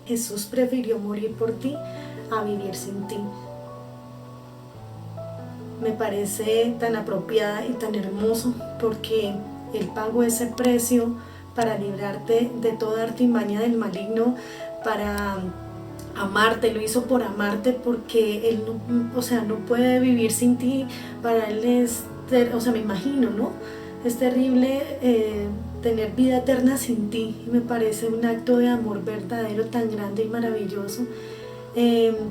Jesús prefirió morir por ti a vivir sin ti. Me parece tan apropiada y tan hermoso porque Él pagó ese precio para librarte de toda artimaña del maligno, para amarte, lo hizo por amarte, porque Él no puede vivir sin ti. Para Él me imagino, ¿no? Es terrible tener vida eterna sin ti, y me parece un acto de amor verdadero tan grande y maravilloso.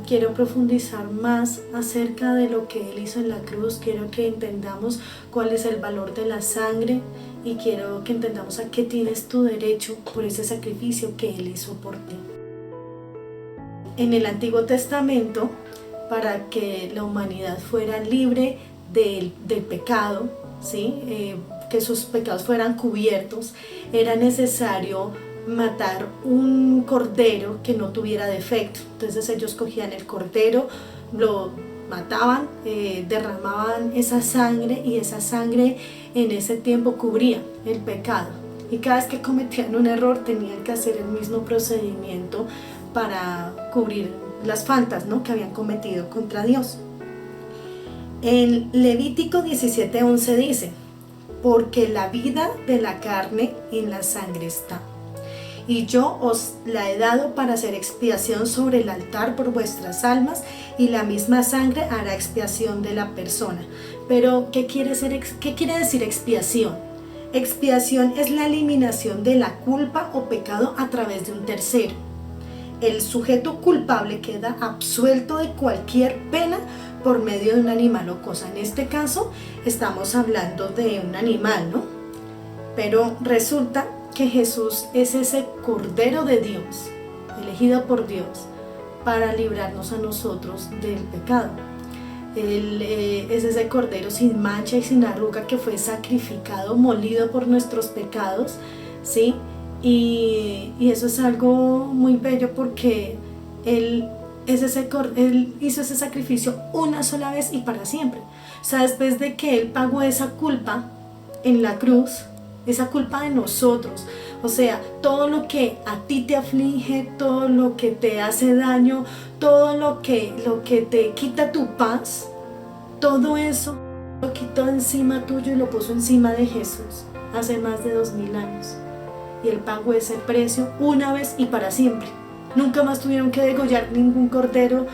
Quiero profundizar más acerca de lo que Él hizo en la cruz. Quiero que entendamos cuál es el valor de la sangre, y quiero que entendamos a qué tienes tu derecho por ese sacrificio que Él hizo por ti. En el Antiguo Testamento, para que la humanidad fuera libre del pecado, ¿sí? Que sus pecados fueran cubiertos, era necesario matar un cordero que no tuviera defecto. Entonces ellos cogían el cordero, lo mataban, derramaban esa sangre, y esa sangre en ese tiempo cubría el pecado. Y cada vez que cometían un error tenían que hacer el mismo procedimiento para cubrir las faltas, ¿no?, que habían cometido contra Dios. En Levítico 17:11 dice: porque la vida de la carne en la sangre está, y yo os la he dado para hacer expiación sobre el altar por vuestras almas, y la misma sangre hará expiación de la persona. Pero, ¿qué quiere decir expiación? Expiación es la eliminación de la culpa o pecado a través de un tercero. El sujeto culpable queda absuelto de cualquier pena por medio de un animal o cosa. En este caso estamos hablando de un animal, ¿no? Pero resulta que Jesús es ese Cordero de Dios, elegido por Dios para librarnos a nosotros del pecado. Él es ese Cordero sin mancha y sin arruga que fue sacrificado, molido por nuestros pecados, ¿sí? Y eso es algo muy bello, porque Él hizo ese sacrificio una sola vez y para siempre. O sea, después de que Él pagó esa culpa en la cruz, esa culpa de nosotros, o sea, todo lo que a ti te aflige, todo lo que te hace daño, todo lo que te quita tu paz, todo eso lo quitó encima tuyo y lo puso encima de Jesús hace más de 2000 años. Y Él pagó ese precio una vez y para siempre. Nunca más tuvieron que degollar ningún cordero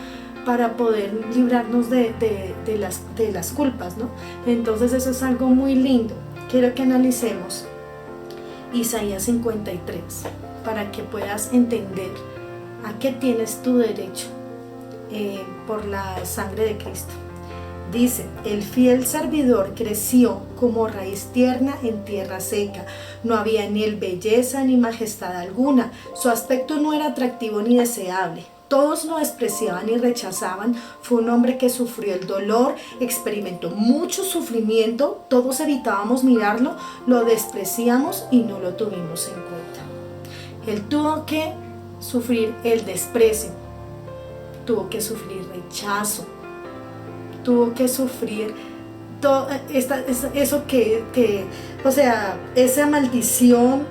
para poder librarnos de las culpas, ¿no? Entonces eso es algo muy lindo. Quiero que analicemos Isaías 53 para que puedas entender a qué tienes tu derecho por la sangre de Cristo. Dice: el fiel servidor creció como raíz tierna en tierra seca. No había en él belleza ni majestad alguna. Su aspecto no era atractivo ni deseable. Todos lo despreciaban y rechazaban. Fue un hombre que sufrió el dolor, experimentó mucho sufrimiento. Todos evitábamos mirarlo, lo despreciamos y no lo tuvimos en cuenta. Él tuvo que sufrir el desprecio, tuvo que sufrir rechazo, tuvo que sufrir todo eso esa maldición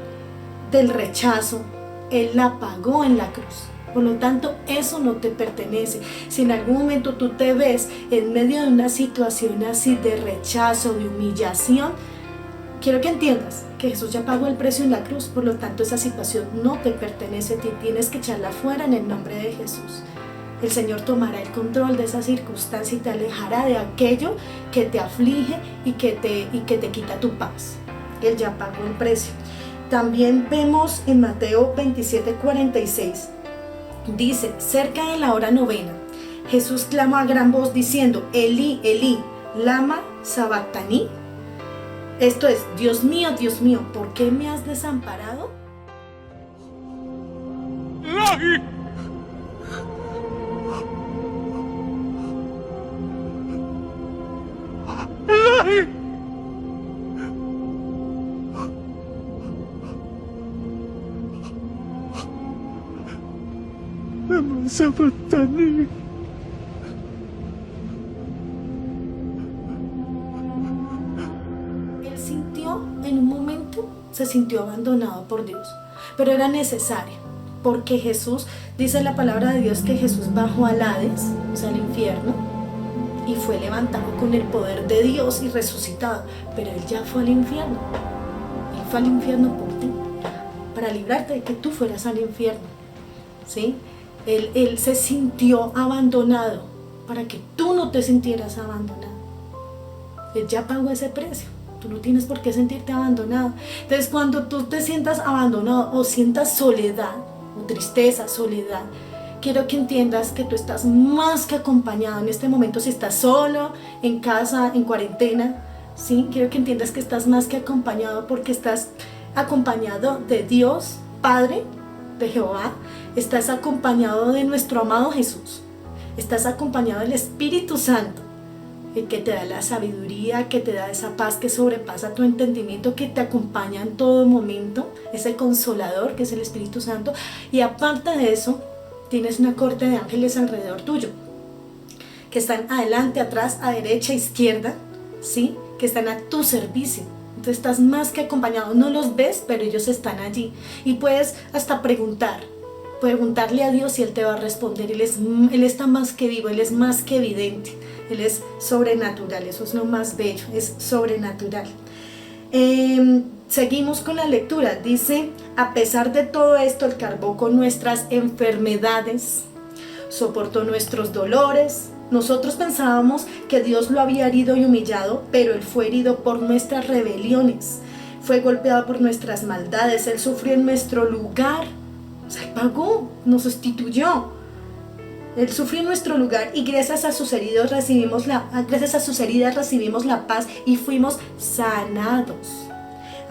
del rechazo. Él la pagó en la cruz. Por lo tanto, eso no te pertenece. Si en algún momento tú te ves en medio de una situación así de rechazo, de humillación, quiero que entiendas que Jesús ya pagó el precio en la cruz. Por lo tanto, esa situación no te pertenece a ti. Tienes que echarla fuera en el nombre de Jesús. El Señor tomará el control de esa circunstancia y te alejará de aquello que te aflige y que te quita tu paz. Él ya pagó el precio. También vemos en Mateo 27:46. Dice: cerca de la hora novena, Jesús clamó a gran voz diciendo: Elí, Elí, lama sabactani. Esto es: Dios mío, ¿por qué me has desamparado? ¡Ay! ¡Ay! lama sabactani. Él sintió, en un momento, se sintió abandonado por Dios, pero era necesario. porque Jesús, dice la palabra de Dios que Jesús bajó al Hades, o sea, al infierno, y fue levantado con el poder de Dios y resucitado, pero Él ya fue al infierno. Él fue al infierno por ti, para librarte de que tú fueras al infierno, ¿sí? Él se sintió abandonado para que tú no te sintieras abandonado. Él ya pagó ese precio. Tú no tienes por qué sentirte abandonado. Entonces, cuando tú te sientas abandonado o sientas soledad, o tristeza, soledad, quiero que entiendas que tú estás más que acompañado en este momento. Si estás solo, en casa, en cuarentena, ¿sí? Quiero que entiendas que estás más que acompañado, porque estás acompañado de Dios, Padre, de Jehová. Estás acompañado de nuestro amado Jesús. Estás acompañado del Espíritu Santo, el que te da la sabiduría, que te da esa paz que sobrepasa tu entendimiento, que te acompaña en todo momento, ese consolador que es el Espíritu Santo. Y aparte de eso, tienes una corte de ángeles alrededor tuyo, que están adelante, atrás, a derecha, izquierda, ¿sí? Que están a tu servicio. Entonces estás más que acompañado. No los ves, pero ellos están allí. Y puedes hasta preguntarle a Dios y Él te va a responder. Él está más que vivo, Él es más que evidente. Él es sobrenatural, eso es lo más bello, es sobrenatural. Seguimos con la lectura. Dice: a pesar de todo esto, Él cargó con nuestras enfermedades, soportó nuestros dolores. Nosotros pensábamos que Dios lo había herido y humillado, pero Él fue herido por nuestras rebeliones, fue golpeado por nuestras maldades. Él sufrió en nuestro lugar, o sea, Él pagó, nos sustituyó. Él sufrió en nuestro lugar y gracias a sus heridas recibimos la paz y fuimos sanados.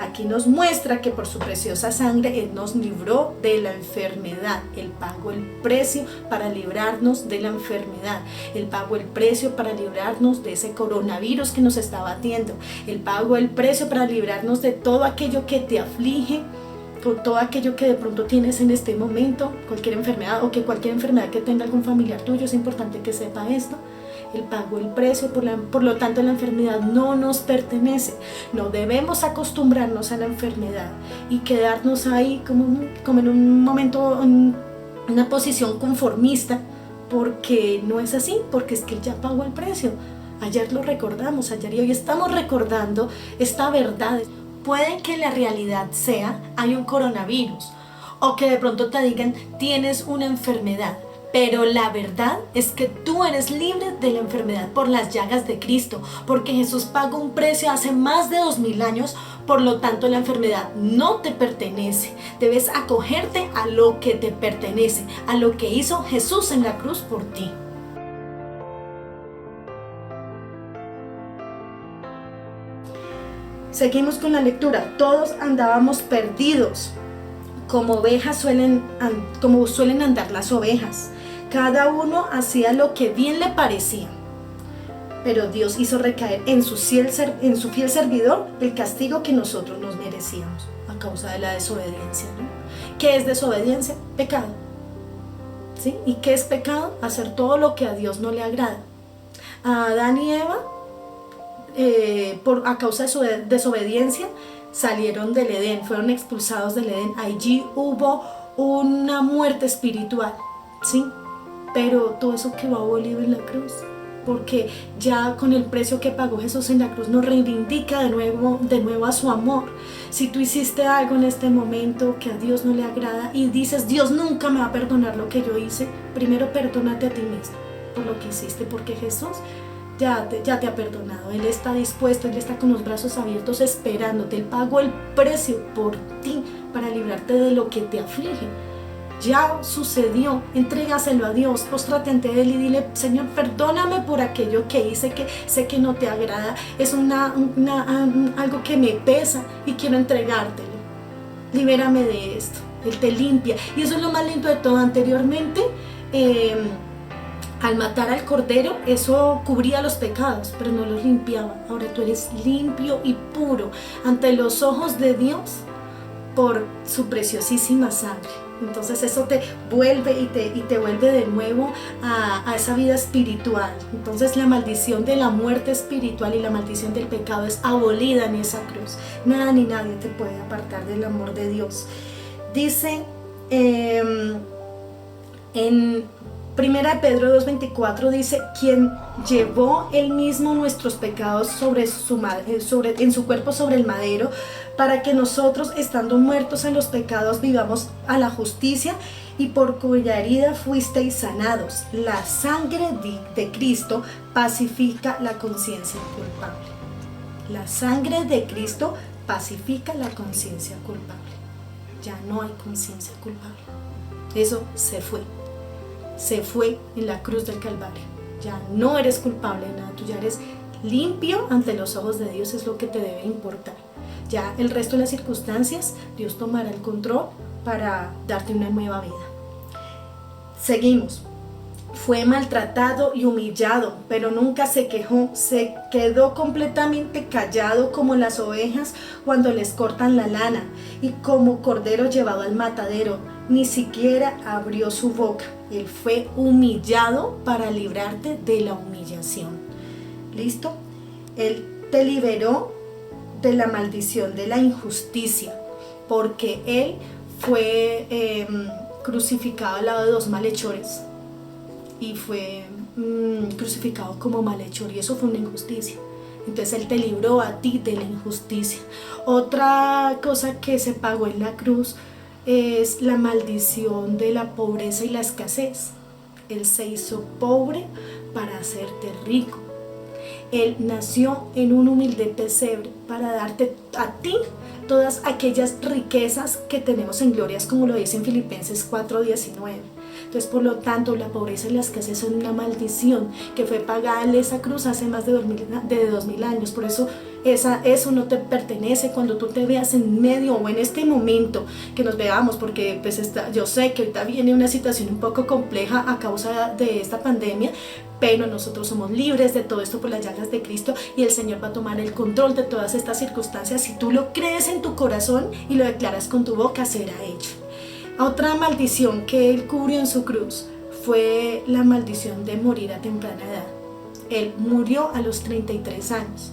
Aquí nos muestra que por su preciosa sangre Él nos libró de la enfermedad. Él pagó el precio para librarnos de la enfermedad. Él pagó el precio para librarnos de ese coronavirus que nos está batiendo. Él pagó el precio para librarnos de todo aquello que te aflige, por todo aquello que de pronto tienes en este momento, cualquier enfermedad, o que cualquier enfermedad que tenga algún familiar tuyo. Es importante que sepa esto. Él pagó el precio, por lo tanto la enfermedad no nos pertenece. No debemos acostumbrarnos a la enfermedad y quedarnos ahí como en un momento, en una posición conformista, porque no es así, porque es que Él ya pagó el precio. Ayer lo recordamos, ayer y hoy estamos recordando esta verdad. Puede que la realidad sea, hay un coronavirus, o que de pronto te digan, tienes una enfermedad, pero la verdad es que tú eres libre de la enfermedad por las llagas de Cristo, porque Jesús pagó un precio hace más de 2000 años, por lo tanto la enfermedad no te pertenece. Debes acogerte a lo que te pertenece, a lo que hizo Jesús en la cruz por ti. Seguimos con la lectura. Todos andábamos perdidos, como suelen andar las ovejas. Cada uno hacía lo que bien le parecía. Pero Dios hizo recaer en su fiel servidor el castigo que nosotros nos merecíamos a causa de la desobediencia, ¿no? ¿Qué es desobediencia? Pecado. ¿Sí? ¿Y qué es pecado? Hacer todo lo que a Dios no le agrada. A Adán y Eva, a causa de su desobediencia, salieron del Edén, fueron expulsados del Edén. Allí hubo una muerte espiritual, ¿sí? Pero todo eso quedó abolido en la cruz, porque ya con el precio que pagó Jesús en la cruz nos reivindica de nuevo a su amor. Si tú hiciste algo en este momento que a Dios no le agrada y dices, Dios nunca me va a perdonar lo que yo hice, primero perdónate a ti mismo por lo que hiciste, porque Jesús ya te ha perdonado. Él está dispuesto, Él está con los brazos abiertos esperándote. Él pagó el precio por ti para librarte de lo que te aflige. Ya sucedió, entrégaselo a Dios, póstrate ante Él y dile, Señor, perdóname por aquello que hice, que sé que no te agrada, es algo que me pesa y quiero entregártelo. Libérame de esto. Él te limpia. Y eso es lo más lindo de todo. Anteriormente, al matar al cordero, eso cubría los pecados, pero no los limpiaba. Ahora tú eres limpio y puro ante los ojos de Dios por su preciosísima sangre. Entonces eso te vuelve y te vuelve de nuevo a esa vida espiritual. Entonces la maldición de la muerte espiritual y la maldición del pecado es abolida en esa cruz. Nada ni nadie te puede apartar del amor de Dice En 1 Pedro 2:24 dice: quien llevó él mismo nuestros pecados en su cuerpo sobre el madero, para que nosotros, estando muertos en los pecados, vivamos a la justicia, y por cuya herida fuisteis sanados. La sangre de Cristo pacifica la conciencia culpable. La sangre de Cristo pacifica la conciencia culpable. Ya no hay conciencia culpable. Eso se fue en la cruz del Calvario. Ya no eres culpable de nada, tú ya eres limpio ante los ojos de Dios, es lo que te debe importar. Ya el resto de las circunstancias, Dios tomará el control para darte una nueva vida. Seguimos. Fue maltratado y humillado, pero nunca se quejó. Se quedó completamente callado como las ovejas cuando les cortan la lana, y como cordero llevado al matadero, ni siquiera abrió su boca. Él fue humillado para librarte de la humillación. ¿Listo? Él te liberó de la maldición, de la injusticia, porque Él fue crucificado al lado de dos malhechores. Y fue crucificado como malhechor, y eso fue una injusticia. Entonces Él te libró a ti de la injusticia. Otra cosa que se pagó en la cruz es la maldición de la pobreza y la escasez. Él se hizo pobre para hacerte rico. Él nació en un humilde pesebre para darte a ti todas aquellas riquezas que tenemos en glorias, como lo dice en Filipenses 4:19. Entonces, por lo tanto, la pobreza y la escasez son una maldición que fue pagada en esa cruz hace más de 2000 años. Por eso eso no te pertenece. Cuando tú te veas en medio o en este momento que nos veamos, porque pues yo sé que ahorita viene una situación un poco compleja a causa de esta pandemia, pero nosotros somos libres de todo esto por las llagas de Cristo, y el Señor va a tomar el control de todas estas circunstancias. Si tú lo crees en tu corazón y lo declaras con tu boca, será hecho. Otra maldición que Él cubrió en su cruz fue la maldición de morir a temprana edad. Él murió a los 33 años,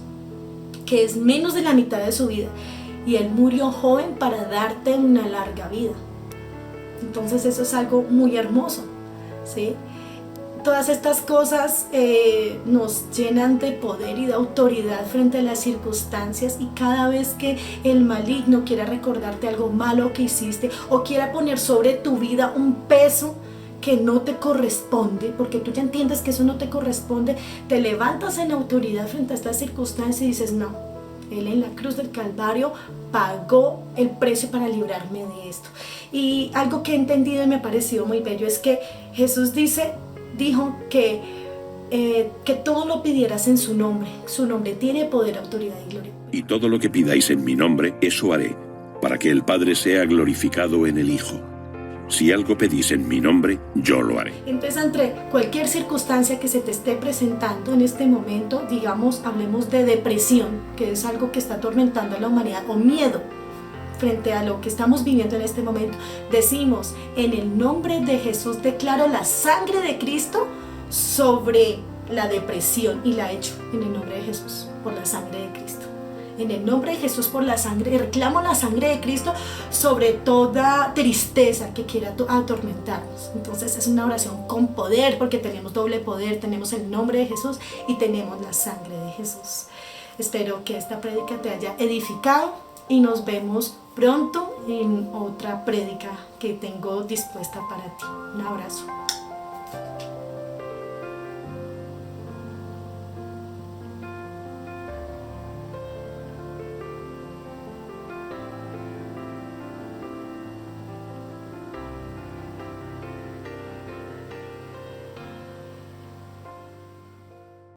que es menos de la mitad de su vida, y Él murió joven para darte una larga vida. Entonces eso es algo muy hermoso, ¿sí? Todas estas cosas nos llenan de poder y de autoridad frente a las circunstancias, y cada vez que el maligno quiera recordarte algo malo que hiciste o quiera poner sobre tu vida un peso que no te corresponde, porque tú ya entiendes que eso no te corresponde, te levantas en autoridad frente a estas circunstancias y dices: no, Él en la cruz del Calvario pagó el precio para librarme de esto. Y algo que he entendido y me ha parecido muy bello es que Jesús dijo que todo lo pidieras en su nombre. Su nombre tiene poder, autoridad y gloria. Y todo lo que pidáis en mi nombre, eso haré, para que el Padre sea glorificado en el Hijo. Si algo pedís en mi nombre, yo lo haré. Entonces, entre cualquier circunstancia que se te esté presentando en este momento, digamos, hablemos de depresión, que es algo que está atormentando a la humanidad, o miedo frente a lo que estamos viviendo en este momento, decimos: en el nombre de Jesús declaro la sangre de Cristo sobre la depresión, y la echo en el nombre de Jesús, por la sangre de Cristo. En el nombre de Jesús, por la sangre, reclamo la sangre de Cristo sobre toda tristeza que quiera atormentarnos. Entonces es una oración con poder, porque tenemos doble poder, tenemos el nombre de Jesús y tenemos la sangre de Jesús. Espero que esta prédica te haya edificado, y nos vemos pronto en otra prédica que tengo dispuesta para ti. Un abrazo.